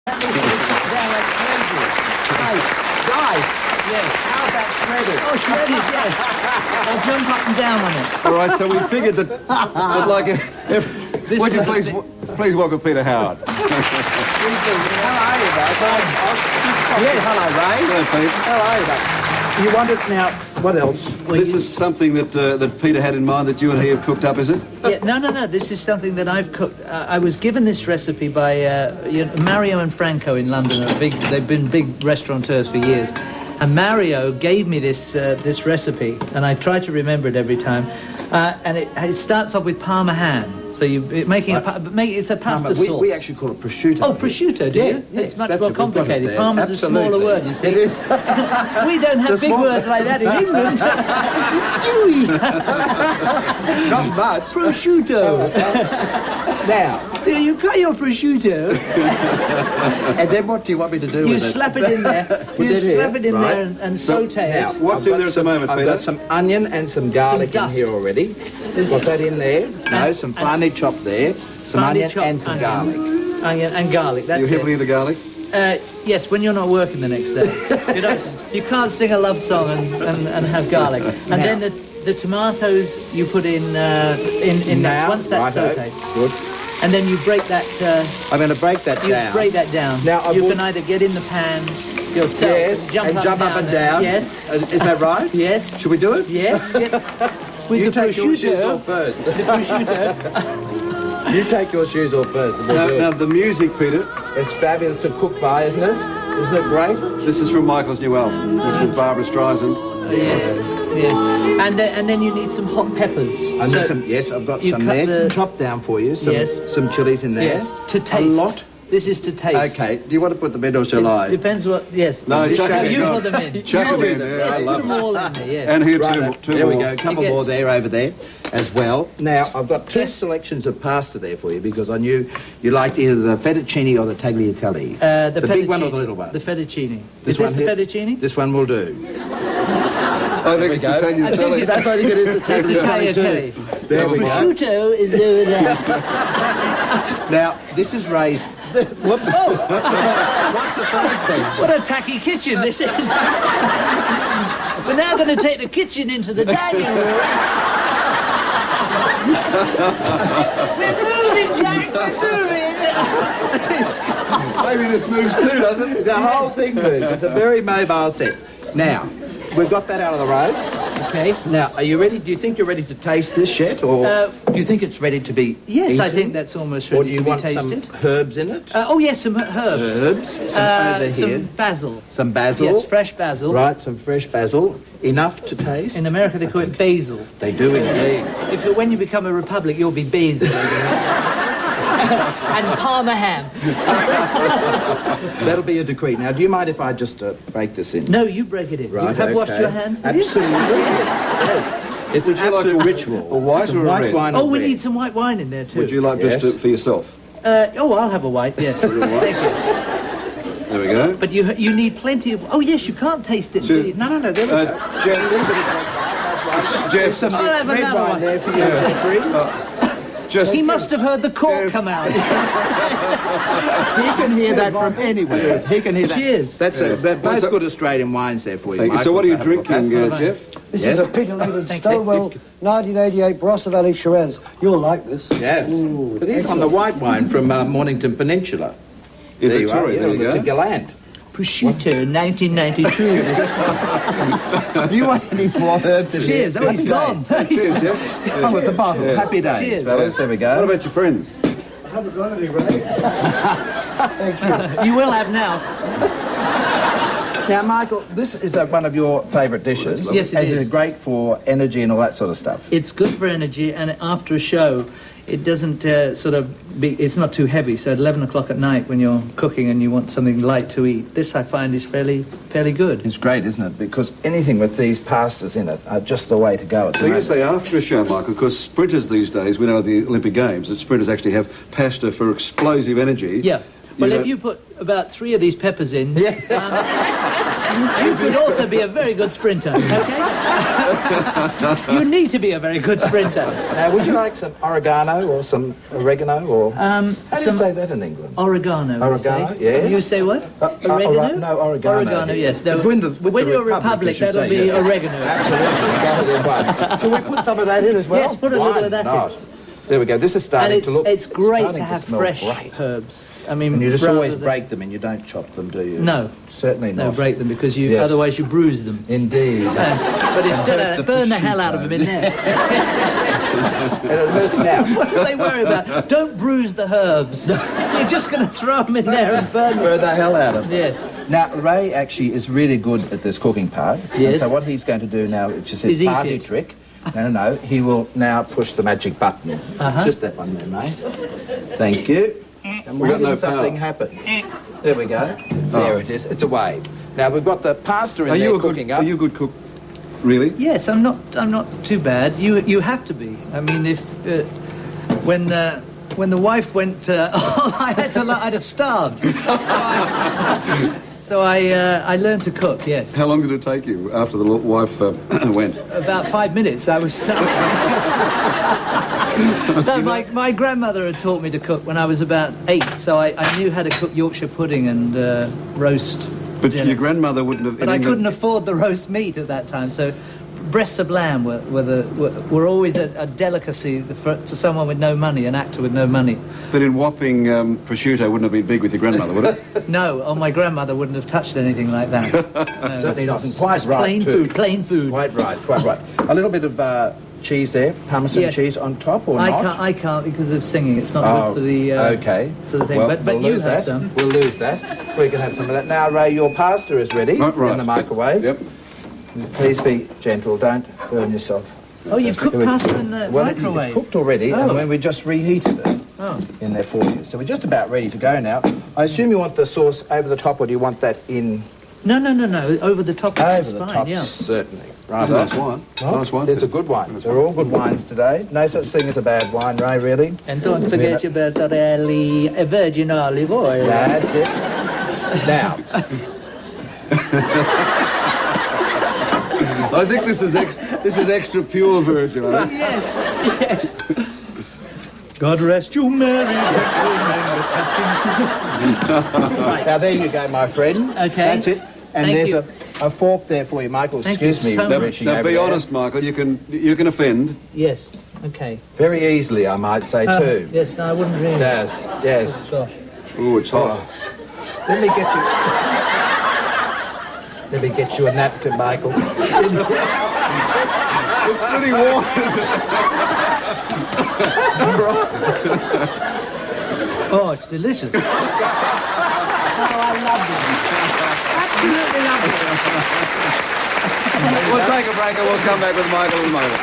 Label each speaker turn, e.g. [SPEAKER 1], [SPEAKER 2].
[SPEAKER 1] Yes. How about shredded? Oh, shredded, yes. I'll jump up and down on it.
[SPEAKER 2] All right, so we figured that like, would you please welcome Peter Howard.
[SPEAKER 1] How are you, mate? Yes. Hello, Ray.
[SPEAKER 2] Hello, Pete.
[SPEAKER 1] How are you, mate? You want it now? What else?
[SPEAKER 2] This is something that Peter had in mind that you and he have cooked up, is it?
[SPEAKER 1] Yeah, no. This is something that I've cooked. I was given this recipe by Mario and Franco in London. They've been big restaurateurs for years. And Mario gave me this recipe, and I try to remember it every time. And it starts off with Parma ham. So it's a pasta sauce.
[SPEAKER 3] We actually call it prosciutto.
[SPEAKER 1] Oh, prosciutto, do you?
[SPEAKER 3] Yes,
[SPEAKER 1] it's much more complicated. Parma's a smaller word, you see.
[SPEAKER 3] It is.
[SPEAKER 1] We don't have big words like that in England. Do we?
[SPEAKER 3] Not much.
[SPEAKER 1] Prosciutto.
[SPEAKER 3] Now.
[SPEAKER 1] So you cut your prosciutto.
[SPEAKER 3] And then what do you want me to do with it?
[SPEAKER 1] You slap it in there. You slap it in there and saute it.
[SPEAKER 2] Now, what's in there at the moment, Peter?
[SPEAKER 3] I've got some onion and some garlic in here already. Got that in there. No, some finely chopped there. Some onion and some garlic.
[SPEAKER 1] Onion and garlic, that's
[SPEAKER 2] you heavily into garlic?
[SPEAKER 1] Yes, when you're not working the next day. You can't sing a love song and have garlic. And then the tomatoes you put in next, once that's sauteed.
[SPEAKER 3] Good.
[SPEAKER 1] And then you break that...
[SPEAKER 3] I'm going to break that down.
[SPEAKER 1] You break that down. Now, you can either get in the pan yourself and jump up and down. Yes.
[SPEAKER 3] Is that right?
[SPEAKER 1] Yes.
[SPEAKER 3] Should we do it?
[SPEAKER 1] Yes. With
[SPEAKER 3] you
[SPEAKER 1] the
[SPEAKER 3] take your shoes
[SPEAKER 1] prosciutto.
[SPEAKER 3] off first.
[SPEAKER 1] The prosciutto.
[SPEAKER 3] You take your shoes off first.
[SPEAKER 2] Now, the music, Peter.
[SPEAKER 3] It's fabulous to cook by, isn't it? Isn't it great?
[SPEAKER 2] This is from Michael's new album, which was Barbara Streisand.
[SPEAKER 1] Yes. And then you need some hot peppers.
[SPEAKER 3] Yes, I've got some there. Chopped down for you. Some chilies in there.
[SPEAKER 1] Yes. To taste.
[SPEAKER 3] A lot.
[SPEAKER 1] This is to taste.
[SPEAKER 3] Okay. Do you want to put them in or shall I?
[SPEAKER 1] Depends what... Yes.
[SPEAKER 2] No,
[SPEAKER 1] you
[SPEAKER 2] chuck them in.
[SPEAKER 1] put them in.
[SPEAKER 2] Chuck them in.
[SPEAKER 1] Yes, put them all in there, yes.
[SPEAKER 2] And here two
[SPEAKER 3] There
[SPEAKER 2] more.
[SPEAKER 3] we go. A couple more there, over there, as well. Now, I've got two selections of pasta there for you because I knew you liked either the fettuccine or the tagliatelle. The big one or the little one?
[SPEAKER 1] The fettuccine.
[SPEAKER 3] This
[SPEAKER 1] is
[SPEAKER 3] one
[SPEAKER 1] this the
[SPEAKER 3] here?
[SPEAKER 1] fettuccine?
[SPEAKER 3] This one will do.
[SPEAKER 2] I think it's the tagliatelle.
[SPEAKER 3] That's I think it is the tagliatelle. There we go.
[SPEAKER 1] Prosciutto is over there.
[SPEAKER 3] Now, this is raised... Whoops.
[SPEAKER 1] Oh.
[SPEAKER 3] What's the first page?
[SPEAKER 1] What a tacky kitchen this is. We're now going to take the kitchen into the dining room. We're moving, Jack. We're moving.
[SPEAKER 2] Maybe this moves too, doesn't it?
[SPEAKER 3] The whole thing moves. It's a very mobile set. Now, we've got that out of the road.
[SPEAKER 1] Okay.
[SPEAKER 3] Now, are you ready? Do you think you're ready to taste this yet, or do you think it's ready to be
[SPEAKER 1] Yes,
[SPEAKER 3] eaten?
[SPEAKER 1] I think that's almost
[SPEAKER 3] Or
[SPEAKER 1] ready
[SPEAKER 3] do you
[SPEAKER 1] to be
[SPEAKER 3] want
[SPEAKER 1] tasted.
[SPEAKER 3] some herbs in it?
[SPEAKER 1] Oh, yes, some herbs.
[SPEAKER 3] Some over
[SPEAKER 1] some
[SPEAKER 3] here.
[SPEAKER 1] basil.
[SPEAKER 3] Some basil.
[SPEAKER 1] Yes, fresh basil.
[SPEAKER 3] Right, some fresh basil. Enough to taste?
[SPEAKER 1] In America, they call it basil.
[SPEAKER 3] They do indeed.
[SPEAKER 1] When you become a republic, you'll be basil. And Parma ham.
[SPEAKER 3] That'll be a decree. Now, do you mind if I just break this in?
[SPEAKER 1] No, you break it in.
[SPEAKER 3] Right,
[SPEAKER 1] You have washed your hands, have you?
[SPEAKER 3] Absolutely. Yes. It's an absolute ritual.
[SPEAKER 2] A white
[SPEAKER 3] Some
[SPEAKER 2] or a
[SPEAKER 3] white
[SPEAKER 2] red?
[SPEAKER 3] wine
[SPEAKER 1] Oh,
[SPEAKER 3] or
[SPEAKER 1] we
[SPEAKER 3] red.
[SPEAKER 1] need some white wine in there, too.
[SPEAKER 2] Would you like just for yourself?
[SPEAKER 1] Oh, I'll have a white, yes. Thank you.
[SPEAKER 2] There we go.
[SPEAKER 1] But you need plenty of... Oh, yes, you can't taste it, do you?
[SPEAKER 3] No, there we go.
[SPEAKER 2] Jeff,
[SPEAKER 3] Some
[SPEAKER 1] I'll have
[SPEAKER 3] red
[SPEAKER 1] another
[SPEAKER 3] wine
[SPEAKER 1] one.
[SPEAKER 3] there for you, Jeffrey.
[SPEAKER 1] He must have heard the cork come out.
[SPEAKER 3] He can hear that from anywhere. He can hear that.
[SPEAKER 1] Cheers.
[SPEAKER 3] They're both good Australian wines there for you,
[SPEAKER 2] thank you.
[SPEAKER 3] Mike.
[SPEAKER 2] So what are you drinking, Jeff?
[SPEAKER 4] This is a peter-laden Stowell 1988 Barossa Valley Shiraz. You'll like this.
[SPEAKER 3] Yes. But he's on the white wine from Mornington Peninsula.
[SPEAKER 2] In
[SPEAKER 3] There you are.
[SPEAKER 2] Victoria, there you
[SPEAKER 3] To
[SPEAKER 2] go.
[SPEAKER 3] Gallant.
[SPEAKER 1] Prosciutto, 1992.
[SPEAKER 3] Do you want any more herbs in
[SPEAKER 1] Cheers.
[SPEAKER 3] here?
[SPEAKER 1] Oh, he's gone.
[SPEAKER 2] Cheers, Jeff.
[SPEAKER 3] Come with the bottle.
[SPEAKER 2] Yeah.
[SPEAKER 3] Happy days,
[SPEAKER 1] Cheers.
[SPEAKER 3] fellas. There we
[SPEAKER 2] What
[SPEAKER 3] go.
[SPEAKER 2] about your friends?
[SPEAKER 4] I haven't got any, Ray. Thank you.
[SPEAKER 1] You will have now.
[SPEAKER 3] Now, Michael, this is one of your favourite dishes.
[SPEAKER 1] Yes, it is.
[SPEAKER 3] It's great for energy and all that sort of stuff.
[SPEAKER 1] It's good for energy, and after a show, it doesn't it's not too heavy. So at 11 o'clock at night when you're cooking and you want something light to eat, this I find is fairly good.
[SPEAKER 3] It's great, isn't it? Because anything with these pastas in it are just the way to go.
[SPEAKER 2] So you say after a show, Michael, because sprinters these days, we know at the Olympic Games, that sprinters actually have pasta for explosive energy.
[SPEAKER 1] Yeah. Well, if you put about 3 of these peppers in, you could also be a very good sprinter, okay? You need to be a very good sprinter.
[SPEAKER 3] Now, would you like some oregano or some oregano or... how do you say that in England?
[SPEAKER 1] Oregano.
[SPEAKER 3] Oregano, yes.
[SPEAKER 1] You say what? Oregano?
[SPEAKER 3] No, oregano.
[SPEAKER 1] Oregano, yes. No,
[SPEAKER 3] when
[SPEAKER 1] you're a republic, that'll be oregano.
[SPEAKER 3] Absolutely. Shall we put some of that in as well?
[SPEAKER 1] Yes, put a little of that in.
[SPEAKER 3] There we go. This is starting to look...
[SPEAKER 1] it's great to have fresh herbs. I mean,
[SPEAKER 3] and you just always break them and you don't chop them, do you?
[SPEAKER 1] No.
[SPEAKER 3] Certainly not.
[SPEAKER 1] No, break them because otherwise you bruise them.
[SPEAKER 3] Indeed.
[SPEAKER 1] But it's still burn the hell out of them in there.
[SPEAKER 3] And it hurts now.
[SPEAKER 1] What do they worry about? Don't bruise the herbs. You're just going to throw them in there and burn them.
[SPEAKER 3] Burn the hell out of them.
[SPEAKER 1] Yes.
[SPEAKER 3] Now, Ray actually is really good at this cooking part.
[SPEAKER 1] Yes.
[SPEAKER 3] And so what he's going to do now, which is his party trick, no, he will now push the magic button. Just that one there, mate. Thank you. And we're having something happen. There we go. There it is. It's away. Now, we've got the pasta in there cooking up.
[SPEAKER 2] Are you a good cook? Really?
[SPEAKER 1] Yes, I'm not too bad. You have to be. I mean, if when the wife went, I'd have starved. So I learned to cook. Yes.
[SPEAKER 2] How long did it take you after the wife went?
[SPEAKER 1] About 5 minutes. I was starving. No, my grandmother had taught me to cook when I was about 8, so I knew how to cook Yorkshire pudding and roast.
[SPEAKER 2] But
[SPEAKER 1] dinners.
[SPEAKER 2] your grandmother wouldn't have...
[SPEAKER 1] But I couldn't afford the roast meat at that time, so breasts of lamb were always a delicacy for someone with no money, an actor with no money.
[SPEAKER 2] But in Wapping, prosciutto wouldn't have been big with your grandmother, would it?
[SPEAKER 1] No, my grandmother wouldn't have touched anything like that.
[SPEAKER 3] Certainly not. Quite right,
[SPEAKER 1] plain food.
[SPEAKER 3] Quite right. A little bit of cheese there, Parmesan cheese on top or not?
[SPEAKER 1] I can't because of singing. It's not good for the for the thing.
[SPEAKER 3] Well,
[SPEAKER 1] but
[SPEAKER 3] we'll
[SPEAKER 1] you have some.
[SPEAKER 3] We'll lose that. We can have some of that. Now, Ray, your pasta is ready in the microwave.
[SPEAKER 2] Yep.
[SPEAKER 3] Please be gentle. Don't burn yourself.
[SPEAKER 1] Oh, you've cooked pasta in the microwave?
[SPEAKER 3] It's cooked already, and when we just reheated it in there for you. So we're just about ready to go now. I assume you want the sauce over the top, or do you want that in?
[SPEAKER 1] No. Over the top.
[SPEAKER 3] Over the top, certainly.
[SPEAKER 2] Right. Nice wine. Nice wine.
[SPEAKER 3] It's a good wine. They're all good wines today. No such thing as a bad wine, Ray, really.
[SPEAKER 1] And don't forget your Bertarelli virgin olive oil.
[SPEAKER 3] That's it. Now.
[SPEAKER 2] I think this is extra pure virgin. I think.
[SPEAKER 1] Yes. God rest you, Mary.
[SPEAKER 3] Right. Now there you go, my friend.
[SPEAKER 1] Okay.
[SPEAKER 3] That's it. And
[SPEAKER 1] Thank
[SPEAKER 3] there's
[SPEAKER 1] you.
[SPEAKER 3] a fork there for you, Michael. Excuse me.
[SPEAKER 2] Now be honest, Michael. You can offend.
[SPEAKER 1] Yes. Okay.
[SPEAKER 3] Very easily, I might say too.
[SPEAKER 1] Yes. No, I wouldn't dream.
[SPEAKER 3] Yes. Yes.
[SPEAKER 1] Gosh.
[SPEAKER 2] Oh, it's hot.
[SPEAKER 3] Let me get you. Let me get you a napkin, Michael.
[SPEAKER 2] It's pretty warm, isn't it?
[SPEAKER 1] Oh, it's delicious. Oh, I love it. Absolutely love it.
[SPEAKER 2] We'll take a break and we'll come back with Michael in a moment.